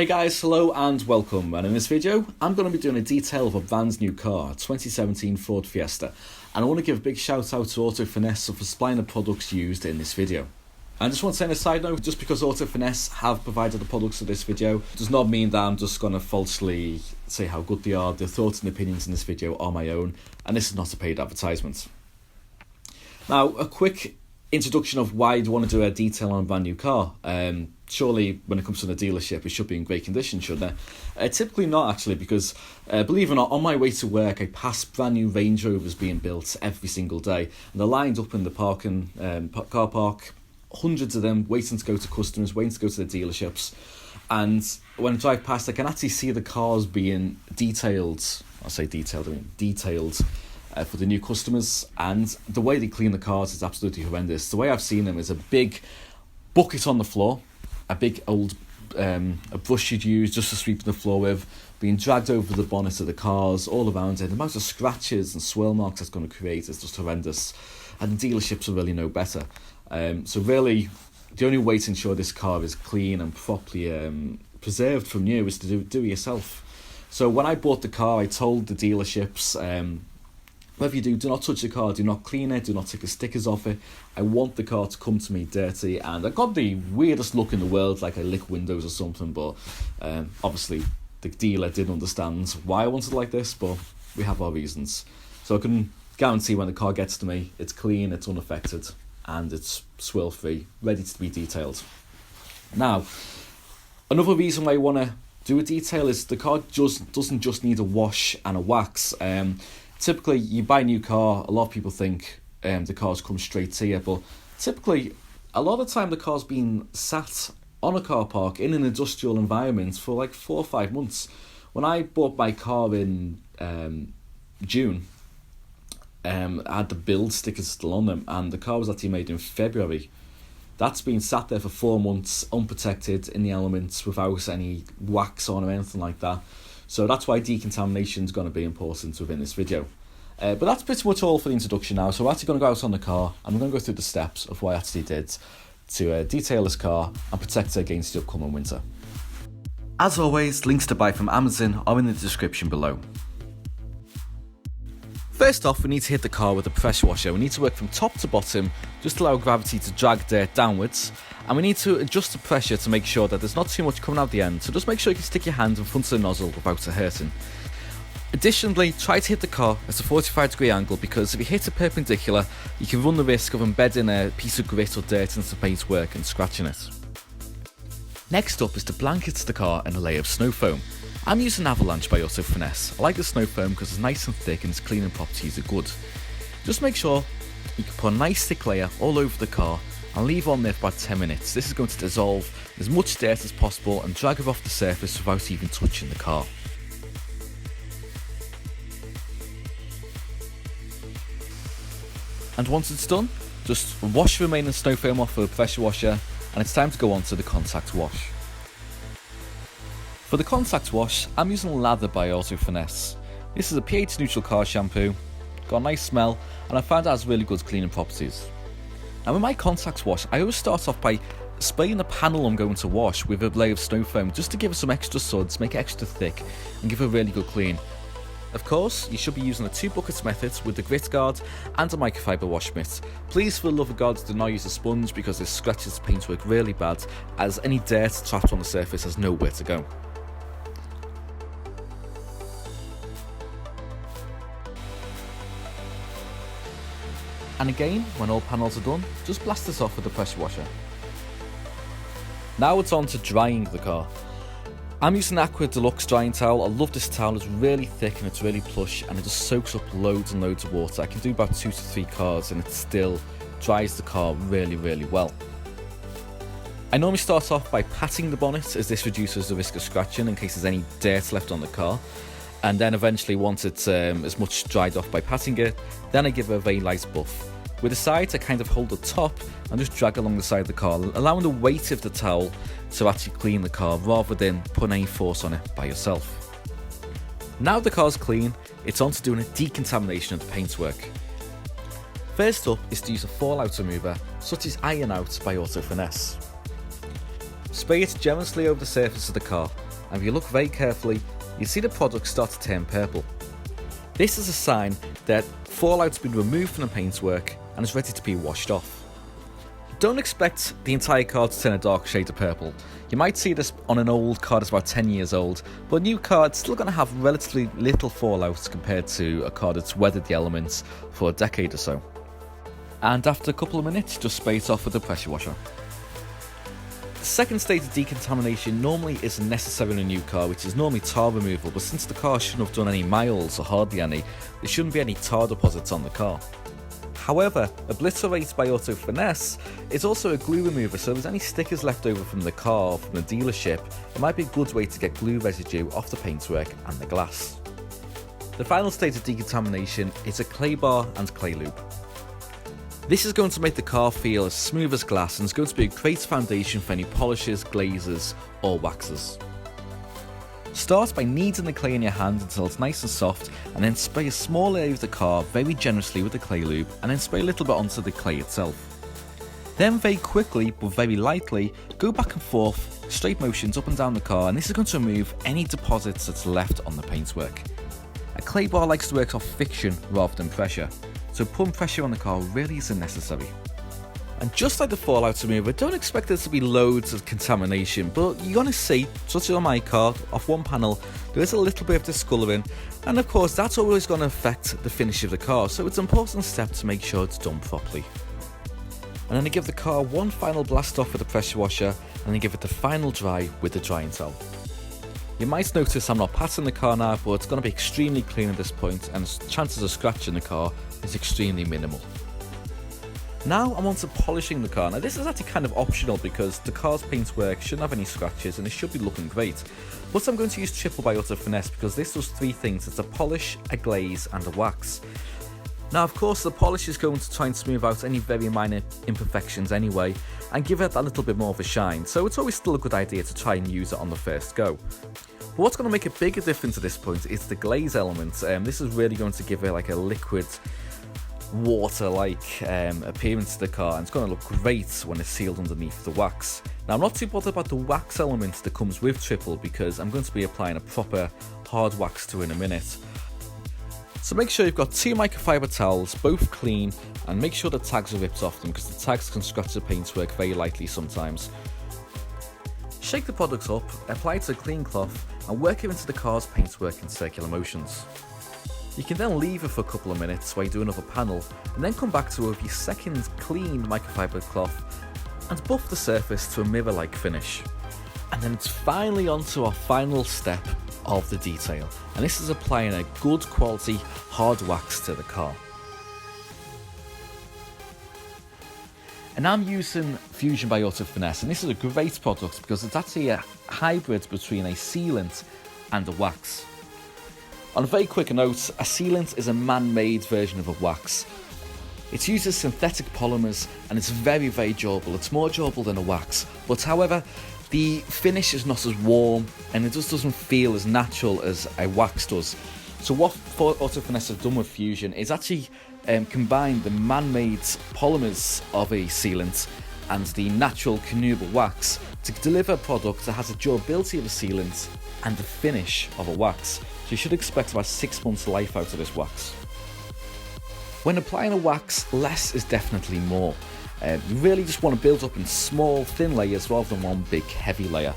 Hey guys, hello and welcome, and in this video I'm going to be doing a detail of a brand new car, 2017 Ford Fiesta, and I want to give a big shout out to Auto Finesse for supplying the products used in this video. And I just want to say on a side note, just because Auto Finesse have provided the products for this video does not mean that I'm just going to falsely say how good they are. The thoughts and opinions in this video are my own, and this is not a paid advertisement. Now, a quick introduction of why you want to do a detail on a brand new car. Surely when it comes to the dealership it should be in great condition, shouldn't it? Typically not actually, because believe it or not, on my way to work I pass brand new Range Rovers being built every single day, and they're lined up in the car park, hundreds of them waiting to go to customers, waiting to go to the dealerships. And when I drive past I can actually see the cars being detailed. I say detailed, I mean detailed for the new customers, and the way they clean the cars is absolutely horrendous. The way I've seen them is a big bucket on the floor, a big old a brush you'd use just to sweep the floor with, being dragged over the bonnet of the cars, all around it. The amount of scratches and swirl marks that's going to create is just horrendous, and the dealerships will really know better. So really, the only way to ensure this car is clean and properly preserved from new is to do it yourself. So when I bought the car, I told the dealerships, whatever you do not touch the car, do not clean it, do not take the stickers off it. I want the car to come to me dirty, and I got the weirdest look in the world, like I lick windows or something, but obviously the dealer didn't understand why I wanted it like this, but we have our reasons. So I can guarantee when the car gets to me, it's clean, it's unaffected, and it's swirl free, ready to be detailed. Now, another reason why I want to do a detail is the car doesn't just need a wash and a wax. Typically, you buy a new car, a lot of people think the cars come straight to you, but typically, a lot of the time the car's been sat on a car park in an industrial environment for like 4 or 5 months. When I bought my car in June, I had the build stickers still on them, and the car was actually made in February. That's been sat there for 4 months, unprotected, in the elements, without any wax on or anything like that. So that's why decontamination is going to be important within this video. But that's pretty much all for the introduction now. So we're actually going to go out on the car, and we're going to go through the steps of what I actually did to detail this car and protect it against the upcoming winter. As always, links to buy from Amazon are in the description below. First off, we need to hit the car with a pressure washer. We need to work from top to bottom, just allow gravity to drag dirt downwards. And we need to adjust the pressure to make sure that there's not too much coming out the end, so just make sure you can stick your hand in front of the nozzle without it hurting. Additionally, try to hit the car at a 45-degree angle, because if you hit it perpendicular, you can run the risk of embedding a piece of grit or dirt into the paintwork and scratching it. Next up is to blanket the car in a layer of snow foam. I'm using Avalanche by Auto Finesse. I like the snow foam because it's nice and thick and its cleaning properties are good. Just make sure you can put a nice thick layer all over the car and leave on there for about 10 minutes. This is going to dissolve as much dirt as possible and drag it off the surface without even touching the car. And once it's done, just wash the remaining snow foam off with a pressure washer, and it's time to go on to the contact wash. For the contact wash, I'm using Lather by Auto Finesse. This is a pH neutral car shampoo, got a nice smell, and I found it has really good cleaning properties. Now with my contact wash, I always start off by spraying the panel I'm going to wash with a layer of snow foam, just to give it some extra suds, make it extra thick, and give it a really good clean. Of course, you should be using a 2 buckets method with the grit guard and a microfibre wash mitt. Please, for the love of God, do not use a sponge, because this scratches the paintwork really bad, as any dirt trapped on the surface has nowhere to go. And again, when all panels are done, just blast this off with the pressure washer. Now it's on to drying the car. I'm using Aqua Deluxe drying towel. I love this towel, it's really thick and it's really plush, and it just soaks up loads and loads of water. I can do about 2 to 3 cars and it still dries the car really, really well. I normally start off by patting the bonnet, as this reduces the risk of scratching in case there's any dirt left on the car. And then eventually, once it's as much dried off by patting it, then I give it a very light buff. With the sides, I kind of hold the top and just drag along the side of the car, allowing the weight of the towel to actually clean the car rather than putting any force on it by yourself. Now the car's clean, it's on to doing a decontamination of the paintwork. First up is to use a fallout remover, such as Iron Out by Auto Finesse. Spray it generously over the surface of the car, and if you look very carefully, you see the product start to turn purple. This is a sign that fallout's been removed from the paintwork and is ready to be washed off. Don't expect the entire card to turn a dark shade of purple. You might see this on an old card that's about 10 years old, but a new card's still going to have relatively little fallout compared to a card that's weathered the elements for a decade or so. And after a couple of minutes, just spray it off with a pressure washer. The second stage of decontamination normally isn't necessary in a new car, which is normally tar removal, but since the car shouldn't have done any miles or hardly any, there shouldn't be any tar deposits on the car. However, Oblitarate by Finesse is also a glue remover, so if there's any stickers left over from the car or from the dealership, it might be a good way to get glue residue off the paintwork and the glass. The final stage of decontamination is a clay bar and clay lube. This is going to make the car feel as smooth as glass and is going to be a great foundation for any polishes, glazes or waxes. Start by kneading the clay in your hand until it's nice and soft, and then spray a small area of the car very generously with the clay lube, and then spray a little bit onto the clay itself. Then very quickly but very lightly go back and forth, straight motions up and down the car, and this is going to remove any deposits that's left on the paintwork. A clay bar likes to work off friction rather than pressure, so putting pressure on the car really isn't necessary. And just like the fallout remover, don't expect there to be loads of contamination, but you're going to see, such as on my car, off one panel, there is a little bit of discolouring, and of course that's always going to affect the finish of the car, so it's an important step to make sure it's done properly. And then I give the car one final blast off with a pressure washer, and then give it the final dry with the drying towel. You might notice I'm not patting the car now, but it's going to be extremely clean at this point, and the chances of scratching the car is extremely minimal. Now I'm on to polishing the car. Now this is actually kind of optional because the car's paintwork shouldn't have any scratches and it should be looking great. But I'm going to use Tripple by Finesse because this does three things. It's a polish, a glaze and a wax. Now of course the polish is going to try and smooth out any very minor imperfections anyway and give it a little bit more of a shine. So it's always still a good idea to try and use it on the first go. But what's going to make a bigger difference at this point is the glaze element. This is really going to give it like a liquid water-like appearance to the car, and it's going to look great when it's sealed underneath the wax. Now I'm not too bothered about the wax element that comes with Tripple because I'm going to be applying a proper hard wax to it in a minute. So make sure you've got 2 microfibre towels, both clean, and make sure the tags are ripped off them because the tags can scratch the paintwork very lightly sometimes. Shake the product up, apply it to a clean cloth, and work it into the car's paintwork in circular motions. You can then leave it for a couple of minutes while you do another panel, and then come back to it with your second clean microfibre cloth and buff the surface to a mirror-like finish. And then it's finally on to our final step of the detail, and this is applying a good quality hard wax to the car. And I'm using Fusion by Finesse, and this is a great product because it's actually a hybrid between a sealant and a wax. On a very quick note, a sealant is a man-made version of a wax. It uses synthetic polymers and it's very, very durable. It's more durable than a wax, but however, the finish is not as warm and it just doesn't feel as natural as a wax does. So what Finesse have done with Fusion is actually combine the man-made polymers of a sealant and the natural renewable wax to deliver a product that has the durability of a sealant and the finish of a wax. So you should expect about 6 months life out of this wax. When applying a wax, less is definitely more. You really just want to build up in small, thin layers rather than one big, heavy layer.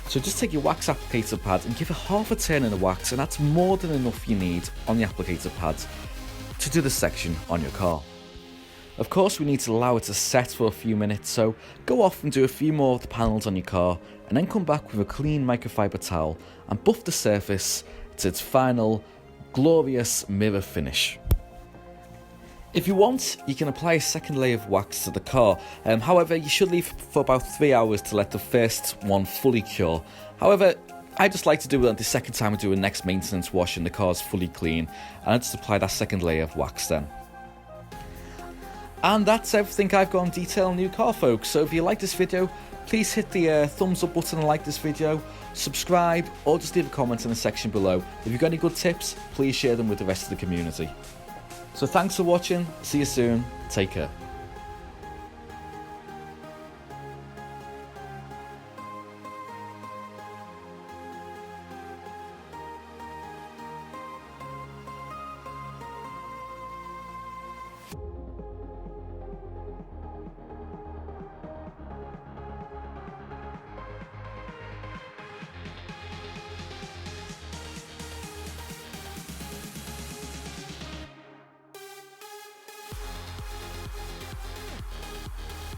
So just take your wax applicator pad and give it half a turn in the wax, and that's more than enough you need on the applicator pad to do the section on your car. Of course, we need to allow it to set for a few minutes, so go off and do a few more of the panels on your car, and then come back with a clean microfibre towel and buff the surface to its final, glorious mirror finish. If you want, you can apply a second layer of wax to the car, however you should leave for about 3 hours to let the first one fully cure. However, I just like to do it the second time I do a next maintenance wash and the car's fully clean, and I just apply that second layer of wax then. And that's everything I've got on detail on new car, folks. So if you like this video, please hit the thumbs up button and like this video, subscribe, or just leave a comment in the section below. If you've got any good tips, please share them with the rest of the community. So thanks for watching, see you soon, take care.